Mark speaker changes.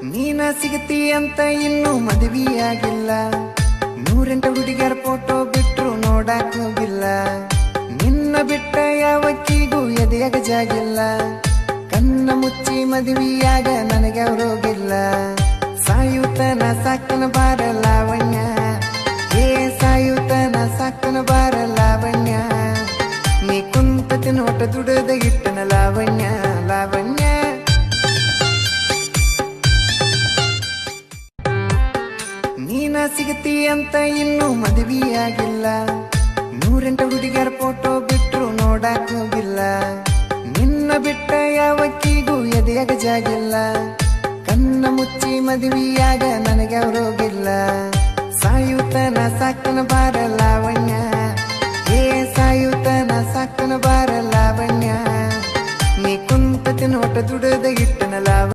Speaker 1: ನೀನ ಸಿಗತಿ ಅಂತ ಇನ್ನೂ ಮದುವೆಯಾಗಿಲ್ಲ. 108 ಹುಡುಗಿಯರ ಫೋಟೋ ಬಿಟ್ರು ನೋಡಾಕ್ ಹೋಗಿಲ್ಲ. ನಿನ್ನ ಬಿಟ್ಟ ಯಾವಕ್ಕಿಗೂ ಎದೆಯಾಗ ಜಾಗಿಲ್ಲ. ಕಣ್ಣ ಮುಚ್ಚಿ ಮದುವೆಯಾಗ ನನಗೆ ಅವರೋಗಿಲ್ಲ. ಸಾಯುತನ ಸಾಕನ ಬಾರ ಲಾವಣ್ಯ, ಏ ಸಾಯುತನ ಸಾಕನ ಬಾರ ಲಾವಣ್ಯ. ನೀ ಕುಂತ ತಿನ್ನೋಟ ದುಡದ ಇಟ್ಟನ ಲಾವಣ್ಯ ಲಾವಣ್ಯ. ನೀನ ಸಿಗತಿ ಅಂತ ಇನ್ನೂ ಮದುವೆಯಾಗಿಲ್ಲ. 108 ಹುಡುಗಿಯರ ಫೋಟೋ ಬಿಟ್ರು ನೋಡಾಕ್ ಹೋಗಿಲ್ಲ. ನಿನ್ನ ಬಿಟ್ಟ ಯಾವಕ್ಕಿಗೂ ಎದೆಯಾಗ ಜಾಗಿಲ್ಲ. ಕಣ್ಣ ಮುಚ್ಚಿ ಮದುವೆಯಾಗ ನನಗೆ ಅವರೋಗಿಲ್ಲ. ಸಾಯುತನ ಸಾಕನ ಬಾರ ಲಾವಣ್ಯ, ಏ ಸಾಯುತನ ಸಾಕನ ಬಾರ ಲಾವಣ್ಯ. ನೀ ಕುಂತ ತಿನ್ನೋಟ ದುಡದ ಇಟ್ಟನ ಲಾವಣ್ಯ.